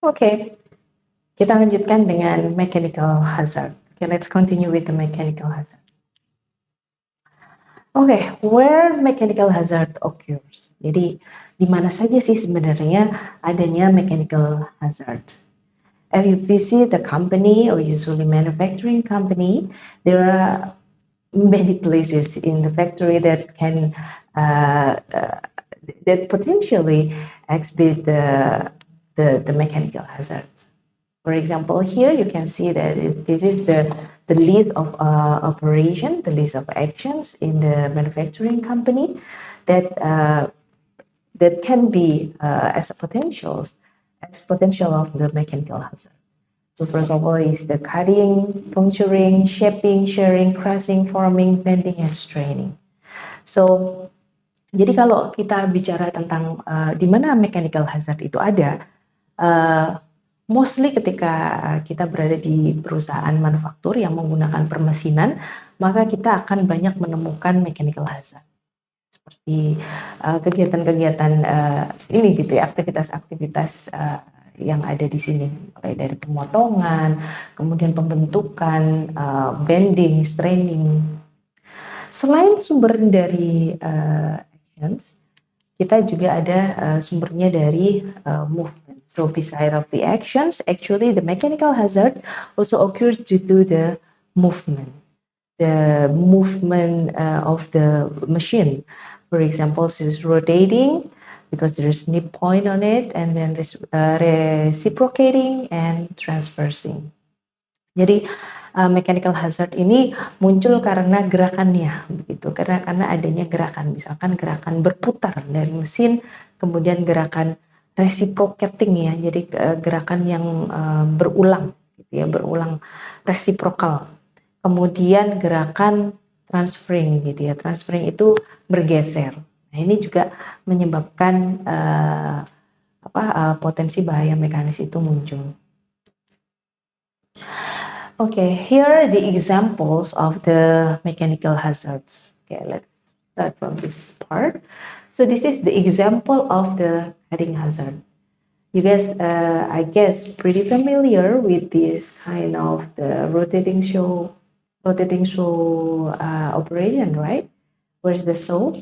Oke, kita lanjutkan dengan mechanical hazard. Okay, let's continue with the mechanical hazard. Okay, where mechanical hazard occurs. Jadi, di mana saja sih sebenarnya adanya mechanical hazard? If you visit the company or usually manufacturing company, there are many places in the factory that can that potentially exhibit the mechanical hazards. For example, here you can see that this is the list of operation, the list of actions in the manufacturing company that that can be as potential of the mechanical hazard. So first of all is the cutting, puncturing, shaping, shearing, crushing, forming, bending, and straining. So jadi kalau kita bicara tentang di mana mechanical hazard itu ada, mostly ketika kita berada di perusahaan manufaktur yang menggunakan permesinan, maka kita akan banyak menemukan mechanical hazard. Seperti kegiatan-kegiatan ini gitu ya, aktivitas-aktivitas yang ada di sini, mulai dari pemotongan, kemudian pembentukan, bending, straining. Selain sumber dari actions, kita juga ada sumbernya dari movement. So beside of the actions, actually the mechanical hazard also occurs due to the movement. The movement of the machine. For example, it's rotating because there's nip point on it, and then reciprocating and transversing. Jadi mechanical hazard ini muncul karena gerakannya, begitu. Karena adanya gerakan, misalkan gerakan berputar dari mesin, kemudian gerakan reciprocating ya, jadi gerakan yang berulang, gitu ya, berulang reciprocal. Kemudian gerakan transferring, gitu ya. Transferring itu bergeser. Nah, ini juga menyebabkan potensi bahaya mekanis itu muncul. Okay, here are the examples of the mechanical hazards. Okay, let's start from this part. So this is the example of the cutting hazard. You guys, I guess, pretty familiar with this kind of the rotating show operation, right? Where's the saw?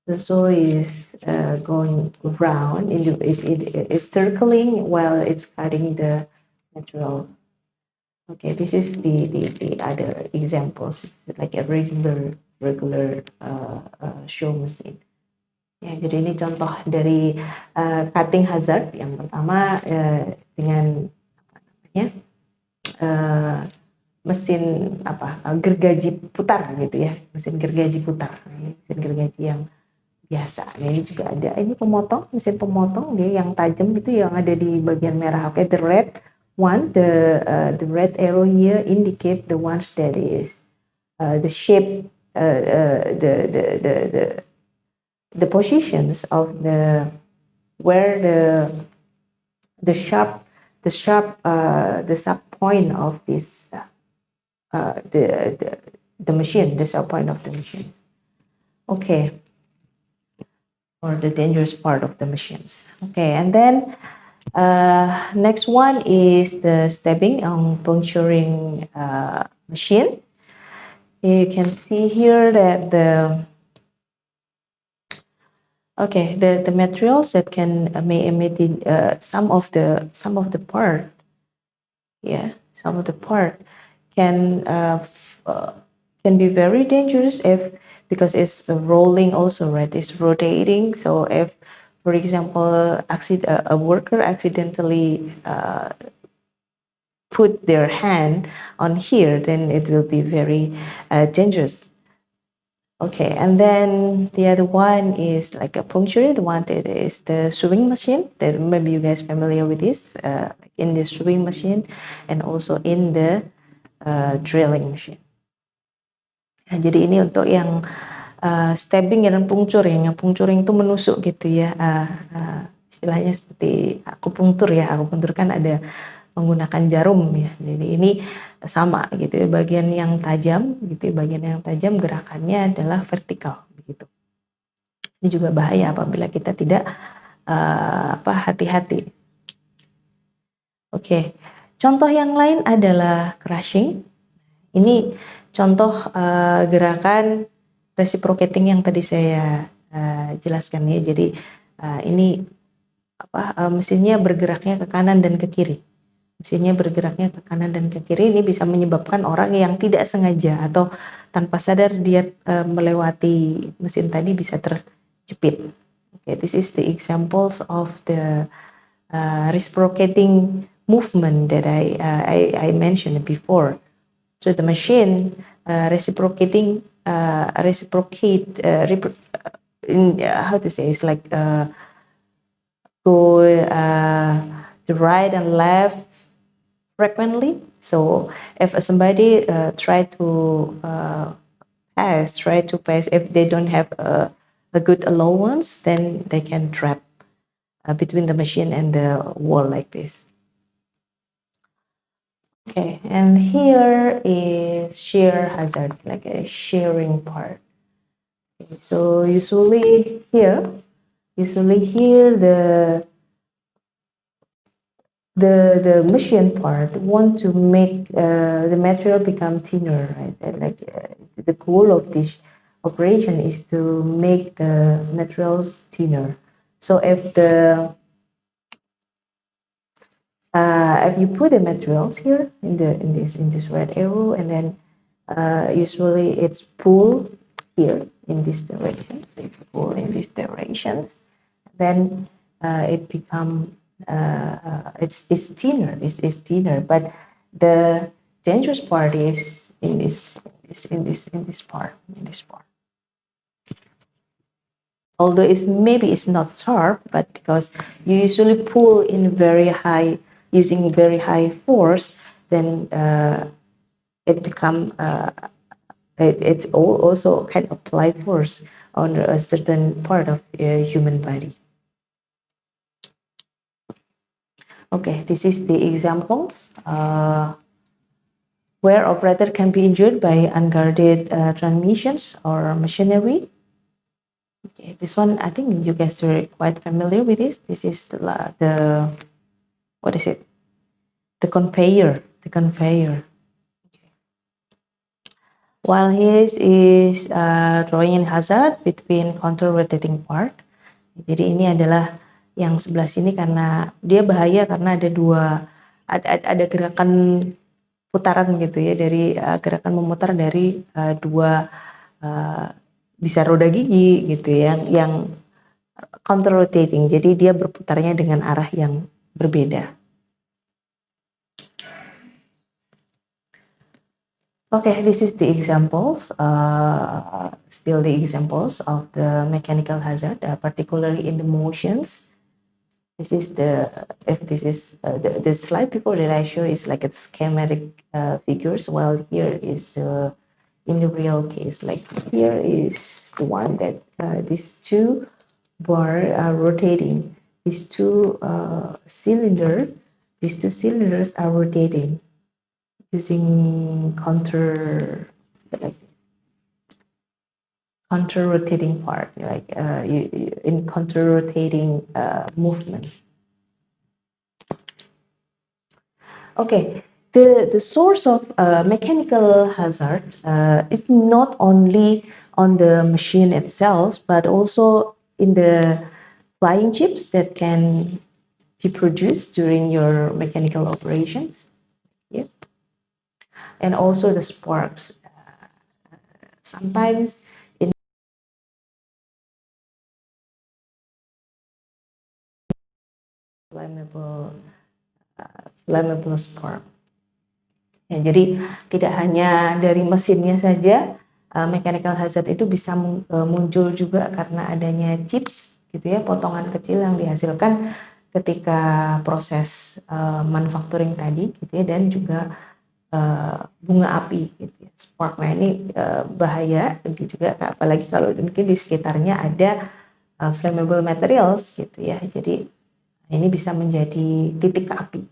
The saw is going round. It is circling while it's cutting the material. Okay, this is the other examples. It's like a regular show machine. Ya, jadi ini contoh dari cutting hazard. Yang pertama dengan mesin gergaji putar gitu ya, mesin gergaji putar, mesin gergaji yang biasa. Nah, ini juga ada. Ini pemotong, mesin pemotong dia yang tajam itu yang ada di bagian merah. Okay, the red one, the red arrow here indicate the ones that is the shape, the positions of the where the sharp point of this the machine, the sharp point of the machine. Okay. Or the dangerous part of the machines. Okay, and then next one is the stabbing and puncturing machine. You can see here that the materials that can may emit some of the part, some of the part can be very dangerous because it's rolling also, right? It's rotating. So if, for example, a worker accidentally put their hand on here, then it will be very dangerous. Okay, and then the other one is like a puncture. The one that is the sewing machine. That maybe you guys familiar with this in the sewing machine, and also in the drilling machine. Nah, jadi ini untuk yang stabbing dan puncturing. Yang puncturing itu menusuk gitu ya. Istilahnya seperti akupunktur ya. Akupunktur kan ada menggunakan jarum ya. Jadi ini sama gitu ya. Bagian yang tajam gitu ya. Bagian yang tajam gerakannya adalah vertikal begitu. Ini juga bahaya apabila kita tidak hati-hati. Oke, contoh yang lain adalah crushing. Ini contoh gerakan reciprocating yang tadi saya jelaskan ya. Jadi ini mesinnya bergeraknya ke kanan dan ke kiri. Mesinnya bergeraknya ke kanan dan ke kiri, ini bisa menyebabkan orang yang tidak sengaja atau tanpa sadar dia melewati mesin tadi bisa terjepit. Okay, this is the examples of the reciprocating movement that I mentioned before. So the machine reciprocate in how to say, it's like go the right and left frequently. So if somebody try to pass, if they don't have a good allowance, then they can trap between the machine and the wall like this. Okay, and here is shear hazard, like a shearing part. Okay, so usually here the machine part want to make the material become thinner, right? And like the goal of this operation is to make the materials thinner. So if you put the materials here in this red arrow, and then usually it's pull here in this direction. So if you pull in these directions, then it become it's thinner. It's thinner, but the dangerous part is in this part. Although it's not sharp, but because you usually pull in using very high force, then it become it's also kind of apply force on a certain part of a human body. Okay, this is the examples where operator can be injured by unguarded transmissions or machinery. Okay, this one I think you guys are quite familiar with this. This is the what is it? The conveyor. Okay. While his is drawing in hazard between counter rotating part. Jadi ini adalah yang sebelah sini karena dia bahaya karena ada gerakan putaran gitu ya, dari gerakan memutar dari dua bisa roda gigi gitu ya, yang counter rotating. Jadi dia berputarnya dengan arah yang berbeda. Okay, this is the examples, still the examples of the mechanical hazard, particularly in the motions. This is the slide before that I show is like a schematic figures, while here is in the real case. Like here is the one that these two bar are rotating. These two cylinders are rotating using counter rotating part, like in counter rotating movement. Okay, the source of mechanical hazard is not only on the machine itself, but also in the flying chips that can be produced during your mechanical operations. Yeah. And also the sparks. Sometimes in flammable spark. Ya, jadi tidak hanya dari mesinnya saja, mechanical hazard itu bisa muncul juga karena adanya chips gitu ya, potongan kecil yang dihasilkan ketika proses manufacturing tadi gitu ya, dan juga bunga api gitu ya, spark. Nah ini bahaya juga, apalagi kalau mungkin di sekitarnya ada flammable materials gitu ya, jadi ini bisa menjadi titik api.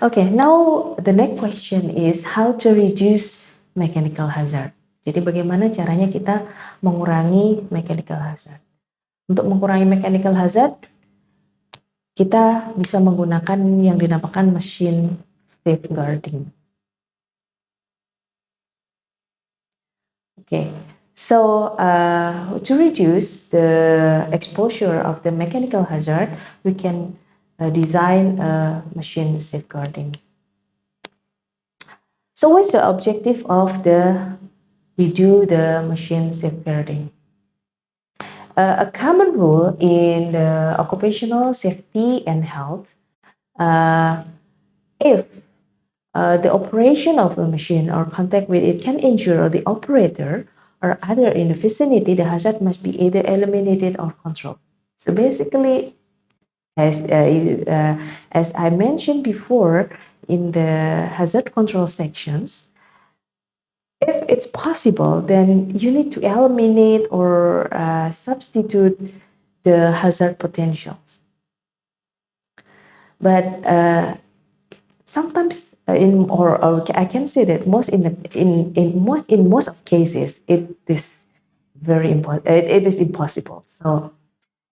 Okay, now the next question is how to reduce mechanical hazard. Jadi bagaimana caranya kita mengurangi mechanical hazard? Untuk mengurangi mechanical hazard, kita bisa menggunakan yang dinamakan machine safeguarding. Okay, so to reduce the exposure of the mechanical hazard, we can design a machine safeguarding. So what's the objective of we do the machine safeguarding? A common rule in the occupational safety and health, if the operation of the machine or contact with it can injure the operator or other in the vicinity, the hazard must be either eliminated or controlled. So basically, as I mentioned before in the hazard control sections, if it's possible, then you need to eliminate or substitute the hazard potentials. But sometimes I can say that in most of cases it is it is impossible. So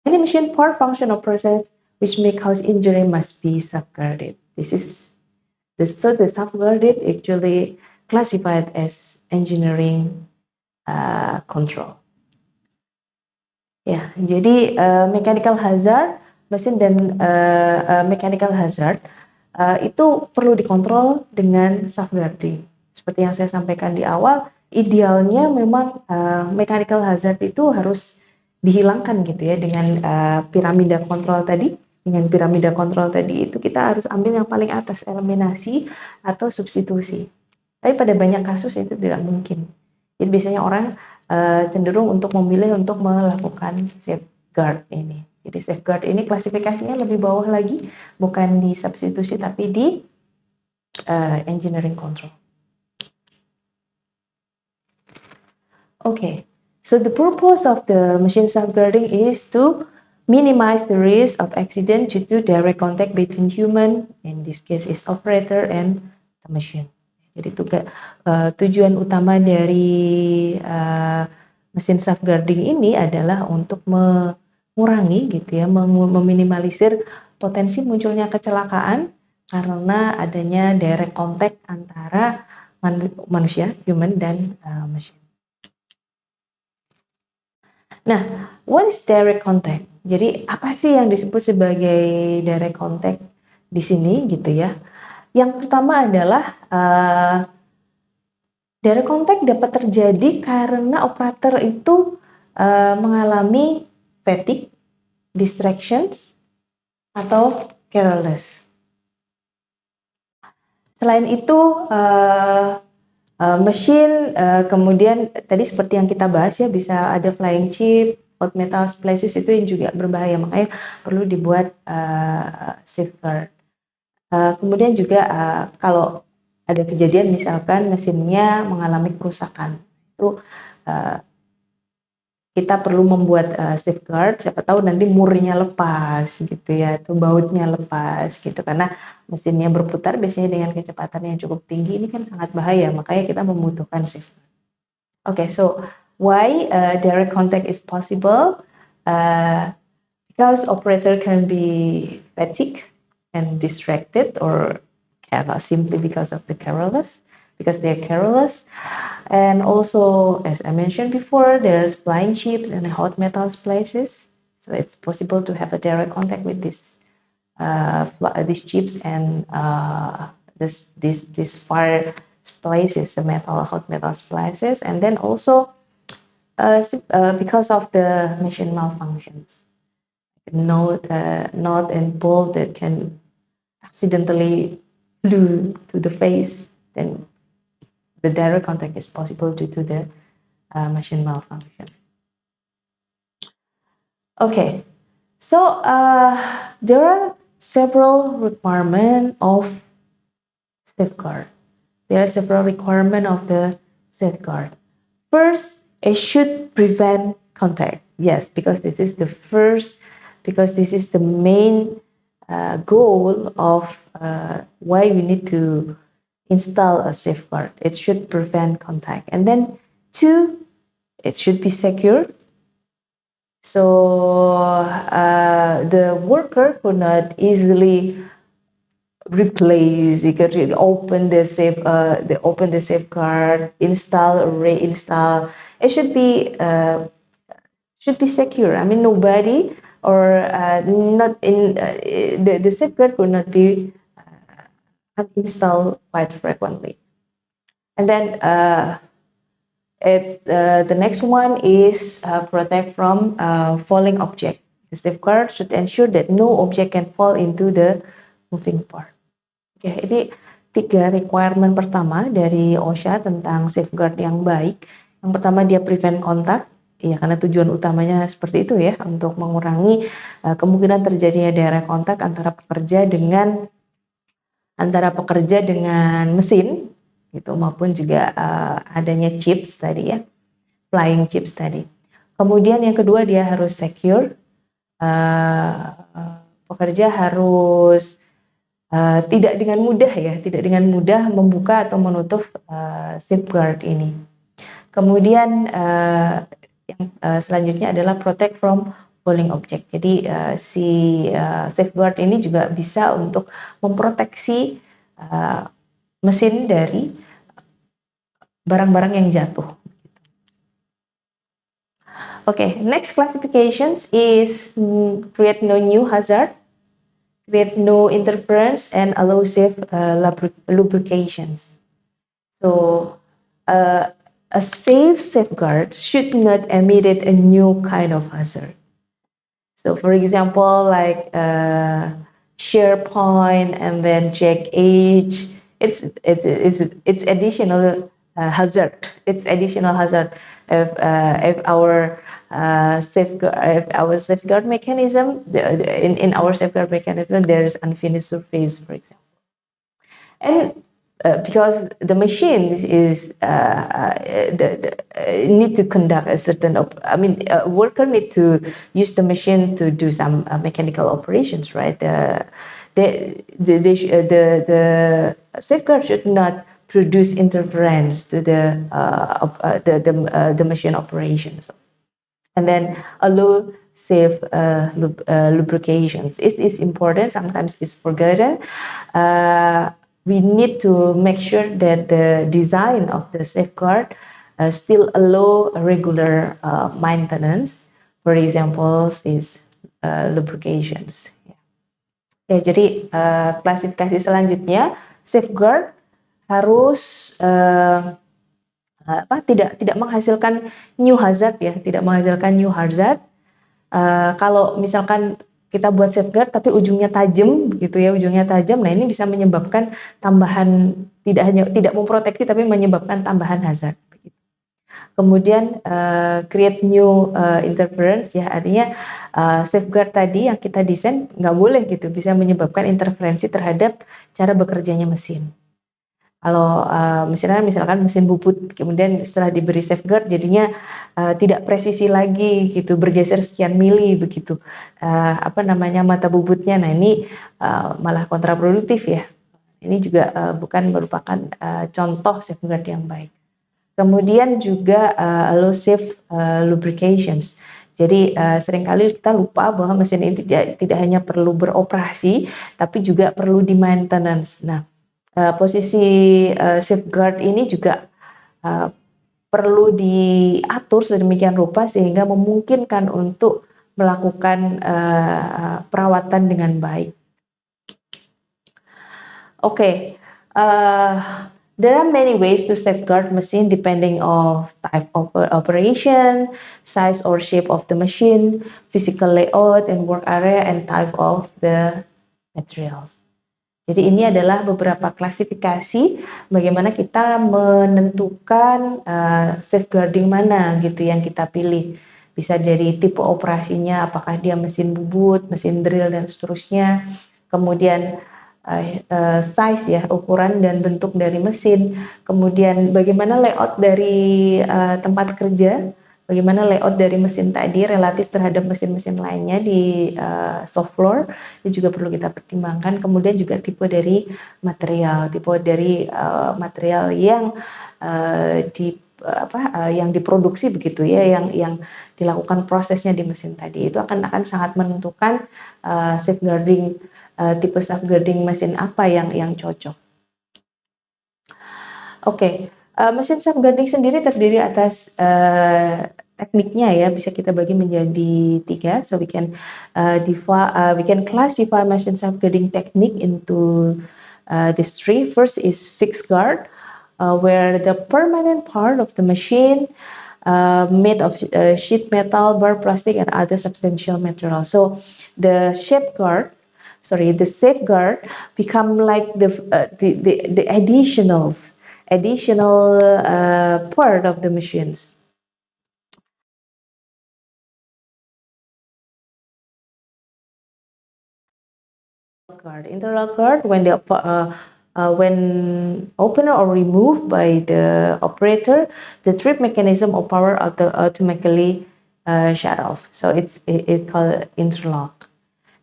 any machine part, function, or process which may cause injury must be safeguarded. So the safeguarded actually classified as engineering control. Ya, jadi mechanical hazard, mesin dan mechanical hazard itu perlu dikontrol dengan safeguarding. Seperti yang saya sampaikan di awal, idealnya memang mechanical hazard itu harus dihilangkan gitu ya dengan piramida kontrol tadi. Dengan piramida kontrol tadi itu kita harus ambil yang paling atas, eliminasi atau substitusi. Tapi pada banyak kasus itu tidak mungkin. Jadi biasanya orang cenderung untuk memilih untuk melakukan safeguard ini. Jadi safeguard ini klasifikasinya lebih bawah lagi, bukan di substitusi tapi di engineering control. Okay, so the purpose of the machine safeguarding is to minimize the risk of accident due to direct contact between human, in this case is operator, and the machine. Jadi tujuan utama dari mesin safeguarding ini adalah untuk mengurangi gitu ya, meminimalisir potensi munculnya kecelakaan karena adanya direct contact antara manusia, human, dan machine. Nah, what is direct contact? Jadi apa sih yang disebut sebagai direct contact di sini gitu ya? Yang pertama adalah direct contact dapat terjadi karena operator itu mengalami fatigue, distractions, atau careless. Selain itu, machine kemudian tadi seperti yang kita bahas ya, bisa ada flying chip, hot metal splashes itu yang juga berbahaya, makanya perlu dibuat safeguard. Kemudian juga kalau ada kejadian misalkan mesinnya mengalami kerusakan, itu kita perlu membuat safeguard, siapa tahu nanti murnya lepas gitu ya, atau bautnya lepas gitu, karena mesinnya berputar biasanya dengan kecepatan yang cukup tinggi, ini kan sangat bahaya, makanya kita membutuhkan safeguard. Okay, so why direct contact is possible? Because operator can be fatigued and distracted or careless simply because of the careless, because they're careless. And also, as I mentioned before, there's flying chips and hot metal splashes. So it's possible to have a direct contact with these chips and this fire splashes, the hot metal splashes, and then also because of the machine malfunctions. Node and bolt that can accidentally flew to the face, then the direct contact is possible due to the machine malfunction. Okay, so there are several requirements of safeguard. There are several requirements of the safeguard. First, it should prevent contact. Yes, because this is the main goal of why we need to install a safeguard. It should prevent contact. And then 2, it should be secure. So the worker could not easily replace. You could open the safeguard, install or reinstall. It should be secure. I mean, nobody or not in the safeguard will not be uninstalled quite frequently. And then it's the next one is protect from falling object. The safeguard should ensure that no object can fall into the moving part. Oke, ini 3 requirement pertama dari OSHA tentang safeguard yang baik. Yang pertama dia prevent contact, ya karena tujuan utamanya seperti itu ya, untuk mengurangi kemungkinan terjadinya direct contact antara pekerja dengan mesin gitu, maupun juga adanya chips tadi ya, flying chips tadi. Kemudian yang kedua dia harus secure, pekerja harus tidak dengan mudah membuka atau menutup safeguard ini. Kemudian yang selanjutnya adalah protect from falling object. Jadi safeguard ini juga bisa untuk memproteksi mesin dari barang-barang yang jatuh. Okay, next classifications is create no new hazard, create no interference, and allow safe lubrications. So a safe safeguard should not emit a new kind of hazard. So for example, like share point and then check age, it's additional hazard. It's additional hazard if our safeguard mechanism in our safeguard mechanism there is unfinished surface, for example, and because the machine is need to conduct a certain worker need to use the machine to do some mechanical operations, right? The safeguard should not produce interference to the machine operations, and then allow safe lubrications. It is important. Sometimes it's forgotten. We need to make sure that the design of the safeguard still allow regular maintenance. For example, is lubrications. Ya, jadi klasifikasi selanjutnya safeguard harus tidak menghasilkan new hazard ya, tidak menghasilkan new hazard. Kalau misalkan kita buat safeguard tapi ujungnya tajam gitu ya, nah ini bisa menyebabkan tambahan, tidak memproteksi tapi menyebabkan tambahan hazard. Kemudian create new interference ya, artinya safeguard tadi yang kita desain nggak boleh gitu, bisa menyebabkan interferensi terhadap cara bekerjanya mesin. Kalau misalkan mesin bubut, kemudian setelah diberi safeguard jadinya tidak presisi lagi gitu, bergeser sekian mili begitu mata bubutnya. Nah ini malah kontraproduktif ya. Ini juga bukan merupakan contoh safeguard yang baik. Kemudian juga allow safe lubrications. Jadi seringkali kita lupa bahwa mesin ini tidak hanya perlu beroperasi, tapi juga perlu di maintenance. Nah, posisi safeguard ini juga perlu diatur sedemikian rupa sehingga memungkinkan untuk melakukan perawatan dengan baik. Okay, there are many ways to safeguard machine depending on type of operation, size or shape of the machine, physical layout and work area, and type of the materials. Jadi ini adalah beberapa klasifikasi bagaimana kita menentukan safeguarding mana gitu yang kita pilih. Bisa dari tipe operasinya, apakah dia mesin bubut, mesin drill dan seterusnya. Kemudian size ya, ukuran dan bentuk dari mesin. Kemudian bagaimana layout dari tempat kerja, bagaimana layout dari mesin tadi relatif terhadap mesin-mesin lainnya di shop floor, itu juga perlu kita pertimbangkan. Kemudian juga tipe dari material, yang yang diproduksi begitu ya, yang dilakukan prosesnya di mesin tadi, itu akan sangat menentukan safeguarding tipe safeguarding mesin apa yang cocok. Oke, mesin safeguarding sendiri terdiri atas tekniknya ya, bisa kita bagi menjadi 3. So we can classify machine safeguarding technique into these 3. First is fixed guard, where the permanent part of the machine made of sheet metal, bar plastic, and other substantial material. So the safeguard become like the additional part of the machines. Internal guard, when opened or removed by the operator, the trip mechanism or power automatically shut off. So it's called interlock.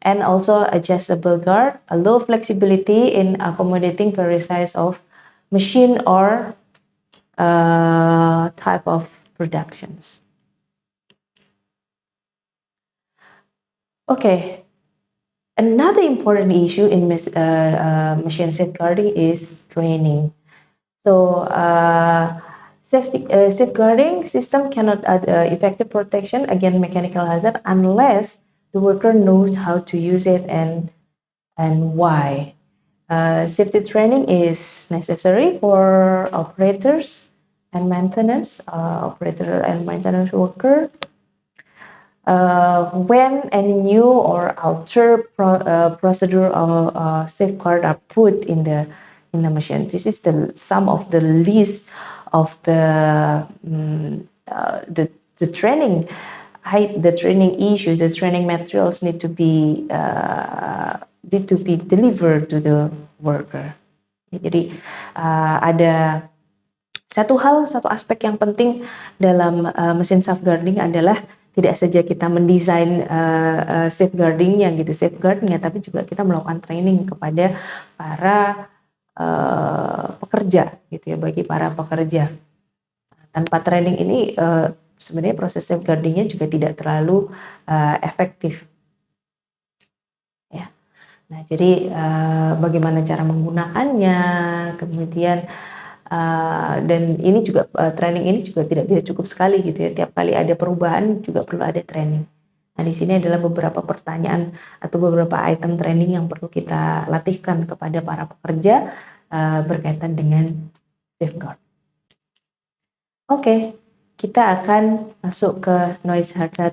And also adjustable guard, a low flexibility in accommodating various size of machine or type of productions. Okay, another important issue in machine safeguarding is training. So safeguarding system cannot add effective protection against mechanical hazard unless the worker knows how to use it and why. Safety training is necessary for operators and maintenance worker. When any new or altered procedure or safeguard are put in the machine, this is some of the list of the training. The training issues, the training materials need to be delivered to the worker. Jadi ada satu aspek yang penting dalam mesin safeguarding adalah tidak saja kita mendesain safeguardingnya gitu, safeguardnya, tapi juga kita melakukan training kepada para pekerja gitu ya, bagi para pekerja. Tanpa training ini sebenarnya proses safeguardingnya juga tidak terlalu efektif. Ya. Nah, jadi bagaimana cara menggunakannya, kemudian dan ini juga training ini juga tidak cukup sekali gitu ya. Tiap kali ada perubahan juga perlu ada training. Nah, di sini adalah beberapa pertanyaan atau beberapa item training yang perlu kita latihkan kepada para pekerja berkaitan dengan safeguard. Oke, kita akan masuk ke noise hazard